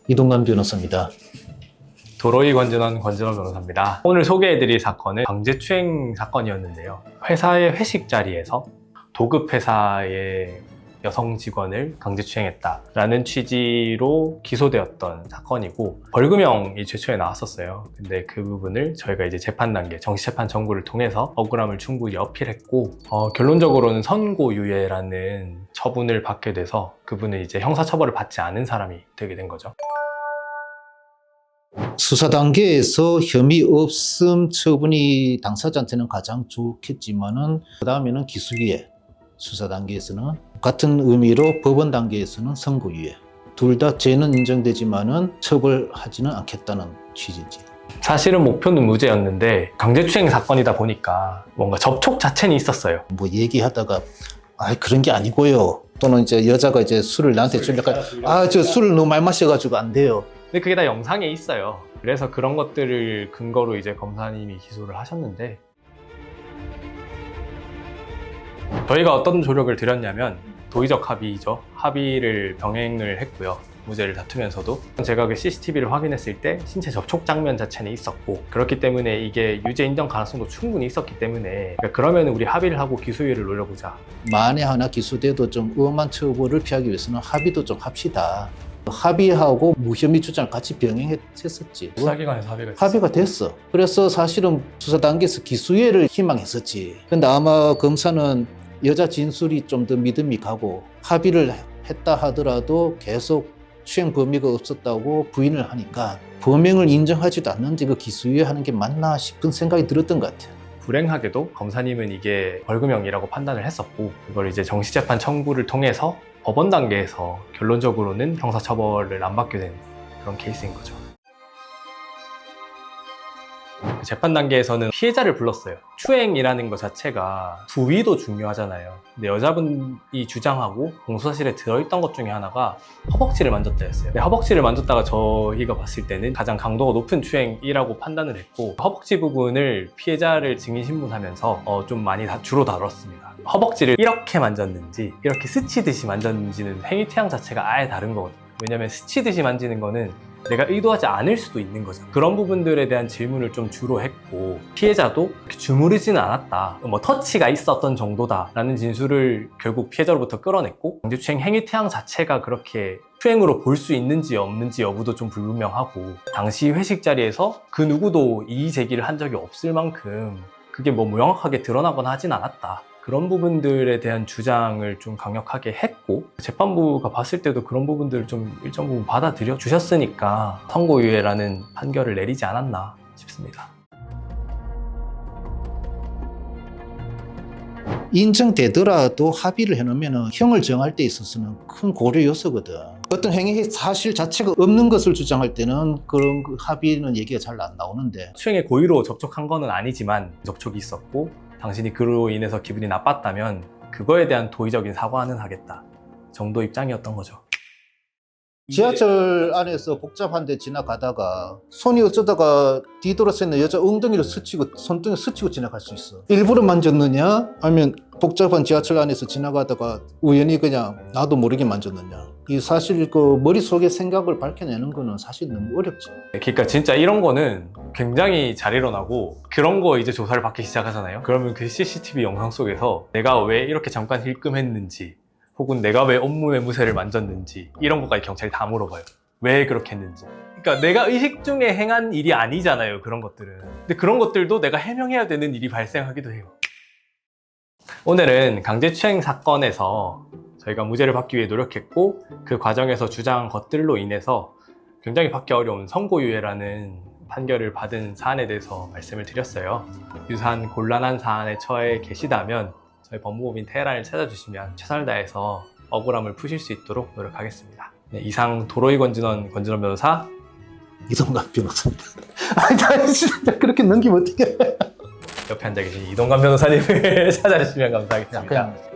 이동관 변호사입니다. 도로이 권진원 변호사입니다. 오늘 소개해드릴 사건은 강제추행 사건이었는데요. 회사의 회식 자리에서 도급 회사의 여성 직원을 강제추행했다라는 취지로 기소되었던 사건이고 벌금형이 최초에 나왔었어요. 근데 그 부분을 저희가 이제 재판 단계, 정시재판 청구를 통해서 억울함을 충분히 어필했고 결론적으로는 선고유예라는 처분을 받게 돼서 그분은 이제 형사처벌을 받지 않은 사람이 되게 된 거죠. 수사 단계에서 혐의 없음 처분이 당사자한테는 가장 좋겠지만은 그 다음에는 기소유예, 수사 단계에서는 같은 의미로 법원 단계에서는 선고유예. 둘 다 죄는 인정되지만은 처벌하지는 않겠다는 취지지. 사실은 목표는 무죄였는데 강제추행 사건이다 보니까 뭔가 접촉 자체는 있었어요. 뭐 얘기하다가 그런 게 아니고요. 또는 이제 여자가 이제 술을 나한테 주려고 저 술을 너무 많이 마셔가지고 안 돼요. 근데 그게 다 영상에 있어요. 그래서 그런 것들을 근거로 이제 검사님이 기소를 하셨는데 저희가 어떤 조력을 드렸냐면 도의적 합의죠. 합의를 병행을 했고요. 무죄를 다투면서도 제가 그 CCTV를 확인했을 때 신체 접촉 장면 자체는 있었고 그렇기 때문에 이게 유죄 인정 가능성도 충분히 있었기 때문에 그러면 우리 합의를 하고 기소유예를 노려보자. 만에 하나 기소돼도 좀 엄한 처벌을 피하기 위해서는 합의도 좀 합시다. 합의하고 무혐의 주장을 같이 병행했었지. 수사기관에서 합의가 합의가 됐어. 그래서 사실은 수사 단계에서 기소유예를 희망했었지. 근데 아마 검사는 여자 진술이 좀 더 믿음이 가고 합의를 했다 하더라도 계속 추행 범위가 없었다고 부인을 하니까 범행을 인정하지도 않는데 그 기소유예 하는 게 맞나 싶은 생각이 들었던 것 같아요. 불행하게도 검사님은 이게 벌금형이라고 판단을 했었고 그걸 이제 정시재판 청구를 통해서 법원 단계에서 결론적으로는 형사처벌을 안 받게 된 그런 케이스인 거죠. 재판 단계에서는 피해자를 불렀어요. 추행이라는 것 자체가 부위도 중요하잖아요. 근데 여자분이 주장하고 공소사실에 들어있던 것 중에 하나가 허벅지를 만졌다였어요. 근데 허벅지를 만졌다가 저희가 봤을 때는 가장 강도가 높은 추행이라고 판단을 했고 허벅지 부분을 피해자를 증인신문하면서 좀 많이 주로 다뤘습니다. 허벅지를 이렇게 만졌는지 이렇게 스치듯이 만졌는지는 행위태양 자체가 아예 다른 거거든요. 왜냐면 스치듯이 만지는 거는 내가 의도하지 않을 수도 있는 거잖아. 그런 부분들에 대한 질문을 좀 주로 했고 피해자도 주무르지는 않았다. 뭐 터치가 있었던 정도다 라는 진술을 결국 피해자로부터 끌어냈고 강제추행 행위태양 자체가 그렇게 추행으로 볼 수 있는지 없는지 여부도 좀 불분명하고 당시 회식 자리에서 그 누구도 이의 제기를 한 적이 없을 만큼 그게 뭐 명확하게 드러나거나 하진 않았다. 그런 부분들에 대한 주장을 좀 강력하게 했고 재판부가 봤을 때도 그런 부분들을 좀 일정 부분 받아들여 주셨으니까 선고유예라는 판결을 내리지 않았나 싶습니다. 인정되더라도 합의를 해놓으면 형을 정할 때 있어서는 큰 고려 요소거든. 어떤 행위 사실 자체가 없는 것을 주장할 때는 그런 합의는 얘기가 잘 안 나오는데 추행에 고의로 접촉한 거는 아니지만 접촉이 있었고 당신이 그로 인해서 기분이 나빴다면 그거에 대한 도의적인 사과는 하겠다 정도 입장이었던 거죠. 지하철 안에서 복잡한 데 지나가다가 손이 어쩌다가 뒤돌아서 있는 여자 엉덩이를 스치고 손등에 스치고 지나갈 수 있어. 일부러 만졌느냐 아니면 복잡한 지하철 안에서 지나가다가 우연히 그냥 나도 모르게 만졌느냐. 이 사실 그 머릿속의 생각을 밝혀내는 거는 사실 너무 어렵지. 그러니까 진짜 이런 거는 굉장히 잘 일어나고 그런 거 이제 조사를 받기 시작하잖아요. 그러면 그 CCTV 영상 속에서 내가 왜 이렇게 잠깐 힐끔했는지 혹은 내가 왜 업무의 무쇠를 만졌는지 이런 것까지 경찰이 다 물어봐요. 왜 그렇게 했는지. 그러니까 내가 의식 중에 행한 일이 아니잖아요. 그런 것들은. 근데 그런 것들도 내가 해명해야 되는 일이 발생하기도 해요. 오늘은 강제추행 사건에서 저희가 무죄를 받기 위해 노력했고 그 과정에서 주장한 것들로 인해서 굉장히 받기 어려운 선고유예라는 판결을 받은 사안에 대해서 말씀을 드렸어요. 유사한 곤란한 사안에 처해 계시다면 저희 법무법인 테헤란을 찾아주시면 최선을 다해서 억울함을 푸실 수 있도록 노력하겠습니다. 네, 이상 도로이 권진원 변호사 이동관 변호사입니다. 나 진짜 그렇게 넘기면 어떡해. 옆에 앉아 계신 이동관 변호사님을 찾아주시면 감사하겠습니다.